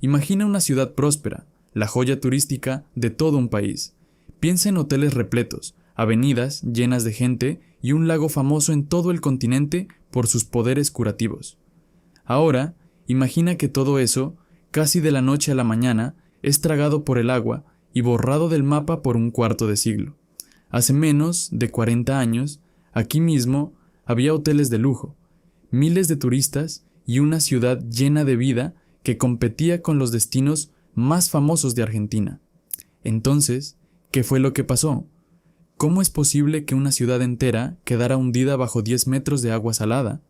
Imagina una ciudad próspera, la joya turística de todo un país. Piensa en hoteles repletos, avenidas llenas de gente y un lago famoso en todo el continente por sus poderes curativos. Ahora, imagina que todo eso, casi de la noche a la mañana, es tragado por el agua y borrado del mapa por un cuarto de siglo. Hace menos de 40 años, aquí mismo había hoteles de lujo, miles de turistas y una ciudad llena de vida que competía con los destinos más famosos de Argentina. Entonces, ¿qué fue lo que pasó? ¿Cómo es posible que una ciudad entera quedara hundida bajo 10 metros de agua salada?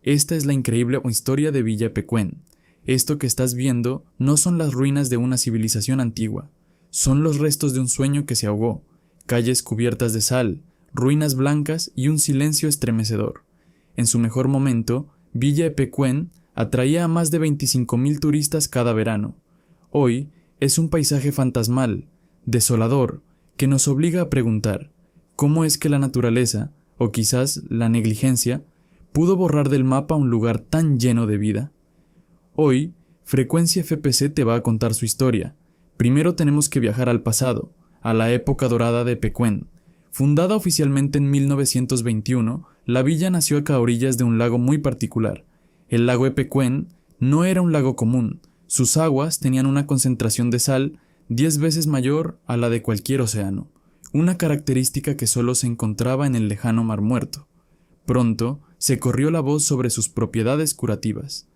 Esta es la increíble historia de Villa Epecuén. Esto que estás viendo no son las ruinas de una civilización antigua, son los restos de un sueño que se ahogó, calles cubiertas de sal, ruinas blancas y un silencio estremecedor. En su mejor momento, Villa Epecuén atraía a más de 25,000 turistas cada verano. Hoy es un paisaje fantasmal, desolador, que nos obliga a preguntar, ¿cómo es que la naturaleza, o quizás la negligencia, pudo borrar del mapa un lugar tan lleno de vida? Hoy, Frecuencia FPC te va a contar su historia. Primero tenemos que viajar al pasado, a la época dorada de Epecuén. Fundada oficialmente en 1921, la villa nació acá a orillas de un lago muy particular. El lago Epecuén no era un lago común, sus aguas tenían una concentración de sal 10 veces mayor a la de cualquier océano, una característica que solo se encontraba en el lejano Mar Muerto. Pronto se corrió la voz sobre sus propiedades curativas.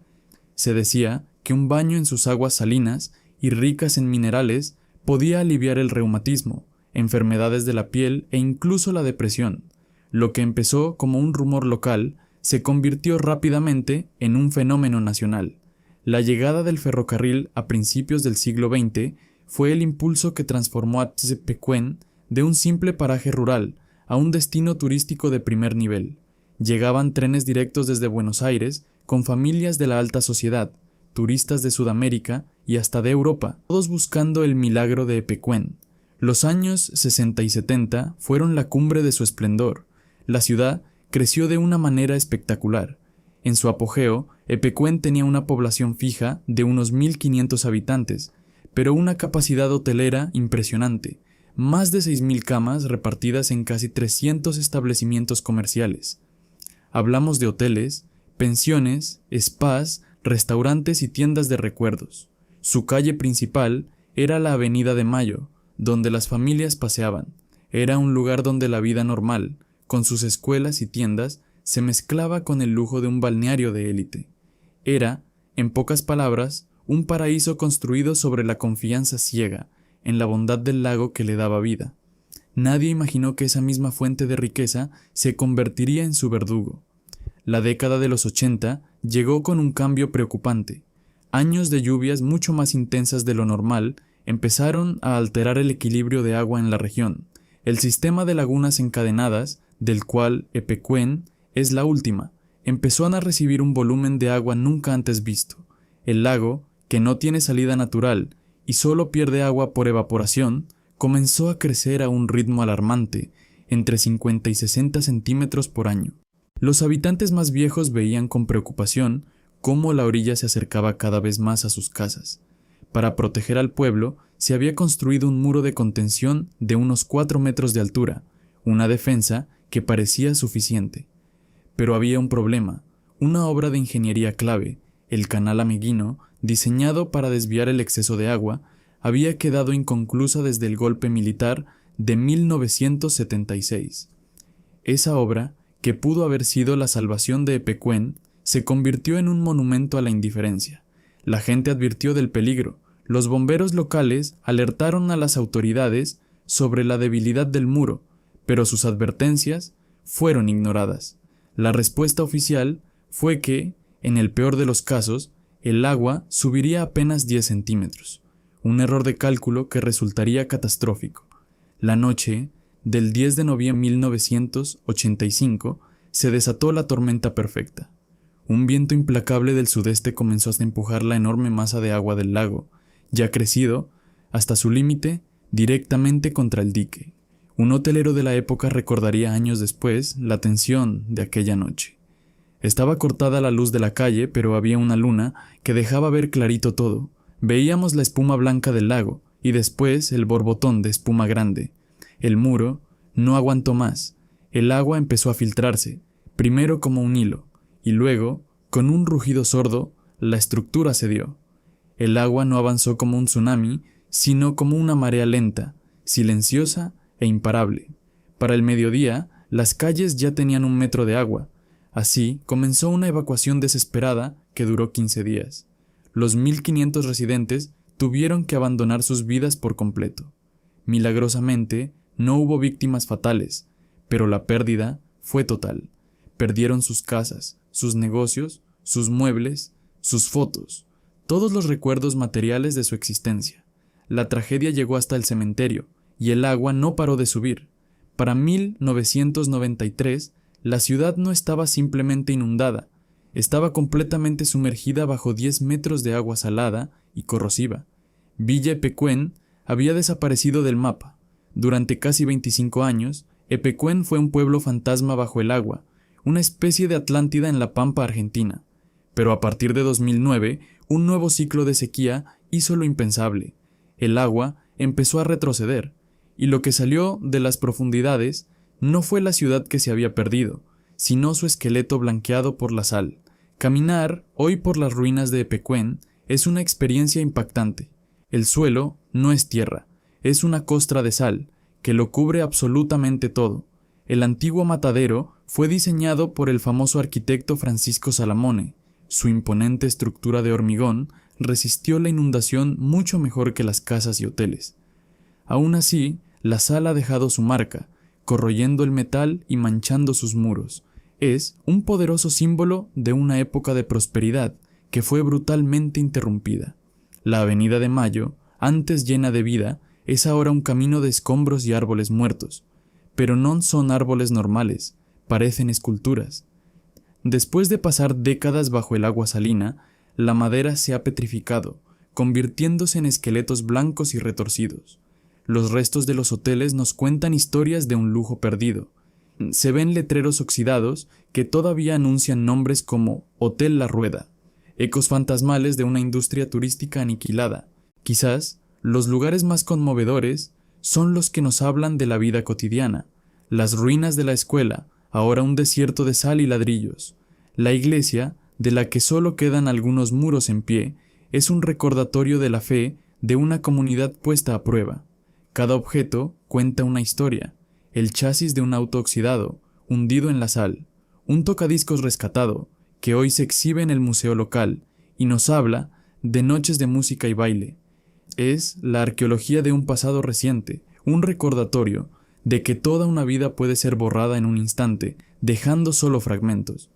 Se decía que un baño en sus aguas salinas y ricas en minerales podía aliviar el reumatismo, enfermedades de la piel e incluso la depresión. Lo que empezó como un rumor local se convirtió rápidamente en un fenómeno nacional. La llegada del ferrocarril a principios del siglo XX fue el impulso que transformó a Epecuén de un simple paraje rural a un destino turístico de primer nivel. Llegaban trenes directos desde Buenos Aires con familias de la alta sociedad, turistas de Sudamérica y hasta de Europa, todos buscando el milagro de Epecuén. Los años 60 y 70 fueron la cumbre de su esplendor. La ciudad creció de una manera espectacular. En su apogeo, Epecuén tenía una población fija de unos 1,500 habitantes, pero una capacidad hotelera impresionante, más de 6,000 camas repartidas en casi 300 establecimientos comerciales. Hablamos de hoteles, pensiones, spas, restaurantes y tiendas de recuerdos. Su calle principal era la Avenida de Mayo, donde las familias paseaban. Era un lugar donde la vida normal, con sus escuelas y tiendas, se mezclaba con el lujo de un balneario de élite. Era, en pocas palabras, un paraíso construido sobre la confianza ciega, en la bondad del lago que le daba vida. Nadie imaginó que esa misma fuente de riqueza se convertiría en su verdugo. La década de los 80 llegó con un cambio preocupante. Años de lluvias mucho más intensas de lo normal empezaron a alterar el equilibrio de agua en la región. El sistema de lagunas encadenadas, del cual Epecuén es la última, empezó a recibir un volumen de agua nunca antes visto. El lago, que no tiene salida natural y solo pierde agua por evaporación, comenzó a crecer a un ritmo alarmante, entre 50 y 60 centímetros por año. Los habitantes más viejos veían con preocupación cómo la orilla se acercaba cada vez más a sus casas. Para proteger al pueblo, se había construido un muro de contención de unos 4 metros de altura, una defensa que parecía suficiente. Pero había un problema, una obra de ingeniería clave, el canal Ameghino, diseñado para desviar el exceso de agua, había quedado inconclusa desde el golpe militar de 1976. Esa obra, que pudo haber sido la salvación de Epecuén, se convirtió en un monumento a la indiferencia. La gente advirtió del peligro. Los bomberos locales alertaron a las autoridades sobre la debilidad del muro, pero sus advertencias fueron ignoradas. La respuesta oficial fue que, en el peor de los casos, el agua subiría apenas 10 centímetros, un error de cálculo que resultaría catastrófico. La noche del 10 de noviembre de 1985 se desató la tormenta perfecta. Un viento implacable del sudeste comenzó a empujar la enorme masa de agua del lago, ya crecido, hasta su límite, directamente contra el dique. Un hotelero de la época recordaría años después la tensión de aquella noche. Estaba cortada la luz de la calle, pero había una luna que dejaba ver clarito todo. Veíamos la espuma blanca del lago y después el borbotón de espuma grande. El muro no aguantó más. El agua empezó a filtrarse, primero como un hilo, y luego, con un rugido sordo, la estructura cedió. El agua no avanzó como un tsunami, sino como una marea lenta, silenciosa e imparable. Para el mediodía, las calles ya tenían 1 metro de agua. Así comenzó una evacuación desesperada que duró 15 días. Los 1.500 residentes tuvieron que abandonar sus vidas por completo. Milagrosamente, no hubo víctimas fatales, pero la pérdida fue total. Perdieron sus casas, sus negocios, sus muebles, sus fotos, todos los recuerdos materiales de su existencia. La tragedia llegó hasta el cementerio, y el agua no paró de subir. Para 1993, la ciudad no estaba simplemente inundada, estaba completamente sumergida bajo 10 metros de agua salada y corrosiva. Villa Epecuén había desaparecido del mapa. Durante casi 25 años, Epecuén fue un pueblo fantasma bajo el agua, una especie de Atlántida en la pampa argentina. Pero a partir de 2009, un nuevo ciclo de sequía hizo lo impensable. El agua empezó a retroceder, y lo que salió de las profundidades no fue la ciudad que se había perdido, sino su esqueleto blanqueado por la sal. Caminar hoy por las ruinas de Epecuén es una experiencia impactante. El suelo no es tierra, es una costra de sal, que lo cubre absolutamente todo. El antiguo matadero fue diseñado por el famoso arquitecto Francisco Salamone. Su imponente estructura de hormigón resistió la inundación mucho mejor que las casas y hoteles. Aún así, la sal ha dejado su marca, corroyendo el metal y manchando sus muros. Es un poderoso símbolo de una época de prosperidad que fue brutalmente interrumpida. La Avenida de Mayo, antes llena de vida, es ahora un camino de escombros y árboles muertos. Pero no son árboles normales, parecen esculturas. Después de pasar décadas bajo el agua salina, la madera se ha petrificado, convirtiéndose en esqueletos blancos y retorcidos. Los restos de los hoteles nos cuentan historias de un lujo perdido. Se ven letreros oxidados que todavía anuncian nombres como Hotel La Rueda, ecos fantasmales de una industria turística aniquilada. Quizás los lugares más conmovedores son los que nos hablan de la vida cotidiana. Las ruinas de la escuela, ahora un desierto de sal y ladrillos. La iglesia, de la que solo quedan algunos muros en pie, es un recordatorio de la fe de una comunidad puesta a prueba. Cada objeto cuenta una historia. El chasis de un auto oxidado, hundido en la sal. Un tocadiscos rescatado, que hoy se exhibe en el museo local y nos habla de noches de música y baile. Es la arqueología de un pasado reciente, un recordatorio de que toda una vida puede ser borrada en un instante, dejando solo fragmentos.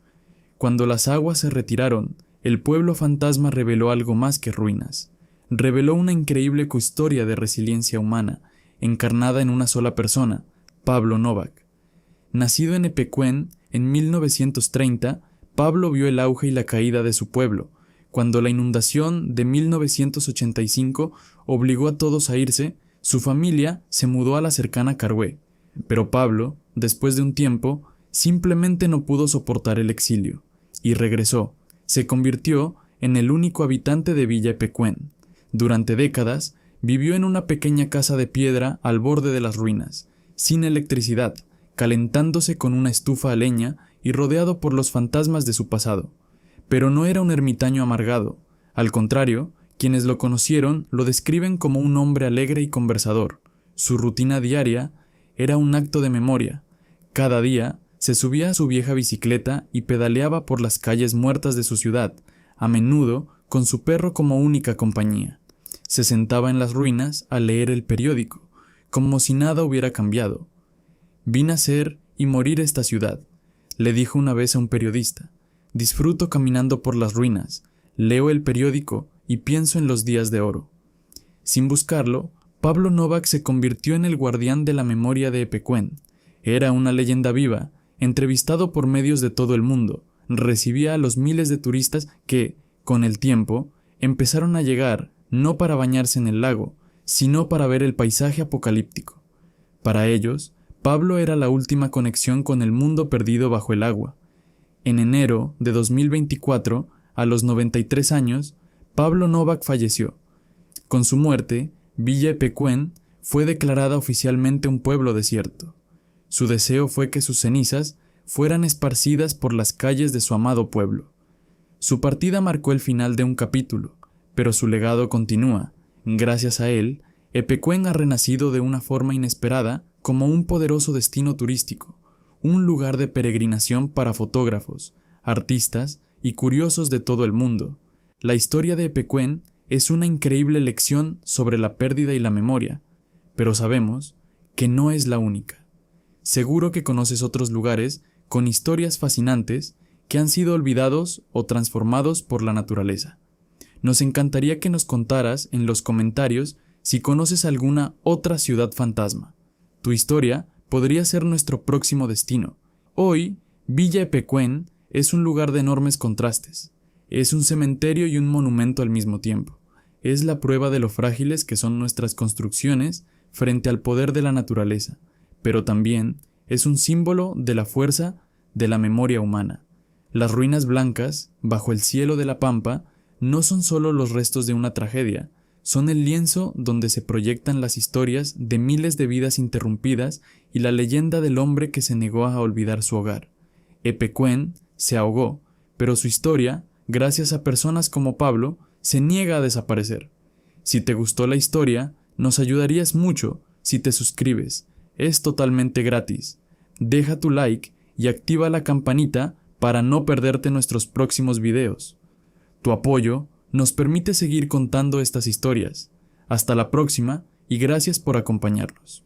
Cuando las aguas se retiraron, el pueblo fantasma reveló algo más que ruinas. Reveló una increíble historia de resiliencia humana, encarnada en una sola persona, Pablo Novak. Nacido en Epecuén en 1930, Pablo vio el auge y la caída de su pueblo. Cuando la inundación de 1985 obligó a todos a irse, su familia se mudó a la cercana Carué. Pero Pablo, después de un tiempo, simplemente no pudo soportar el exilio, y regresó. Se convirtió en el único habitante de Villa Epecuén. Durante décadas, vivió en una pequeña casa de piedra al borde de las ruinas, sin electricidad, calentándose con una estufa a leña y rodeado por los fantasmas de su pasado. Pero no era un ermitaño amargado. Al contrario, quienes lo conocieron lo describen como un hombre alegre y conversador. Su rutina diaria era un acto de memoria. Cada día se subía a su vieja bicicleta y pedaleaba por las calles muertas de su ciudad, a menudo con su perro como única compañía. Se sentaba en las ruinas a leer el periódico, como si nada hubiera cambiado. «Vi nacer y morir esta ciudad», le dijo una vez a un periodista. «Disfruto caminando por las ruinas, leo el periódico y pienso en los días de oro». Sin buscarlo, Pablo Novak se convirtió en el guardián de la memoria de Epecuén. Era una leyenda viva, entrevistado por medios de todo el mundo. Recibía a los miles de turistas que, con el tiempo, empezaron a llegar no para bañarse en el lago, sino para ver el paisaje apocalíptico. Para ellos, Pablo era la última conexión con el mundo perdido bajo el agua. En enero de 2024, a los 93 años, Pablo Novak falleció. Con su muerte, Villa Epecuén fue declarada oficialmente un pueblo desierto. Su deseo fue que sus cenizas fueran esparcidas por las calles de su amado pueblo. Su partida marcó el final de un capítulo, pero su legado continúa. Gracias a él, Epecuén ha renacido de una forma inesperada como un poderoso destino turístico, un lugar de peregrinación para fotógrafos, artistas y curiosos de todo el mundo. La historia de Epecuén es una increíble lección sobre la pérdida y la memoria, pero sabemos que no es la única. Seguro que conoces otros lugares con historias fascinantes que han sido olvidados o transformados por la naturaleza. Nos encantaría que nos contaras en los comentarios si conoces alguna otra ciudad fantasma. Tu historia podría ser nuestro próximo destino. Hoy, Villa Epecuén es un lugar de enormes contrastes. Es un cementerio y un monumento al mismo tiempo. Es la prueba de lo frágiles que son nuestras construcciones frente al poder de la naturaleza, pero también es un símbolo de la fuerza de la memoria humana. Las ruinas blancas, bajo el cielo de la pampa, no son solo los restos de una tragedia, son el lienzo donde se proyectan las historias de miles de vidas interrumpidas y la leyenda del hombre que se negó a olvidar su hogar. Epecuén se ahogó, pero su historia, gracias a personas como Pablo, se niega a desaparecer. Si te gustó la historia, nos ayudarías mucho si te suscribes. Es totalmente gratis. Deja tu like y activa la campanita para no perderte nuestros próximos videos. Tu apoyo nos permite seguir contando estas historias. Hasta la próxima y gracias por acompañarnos.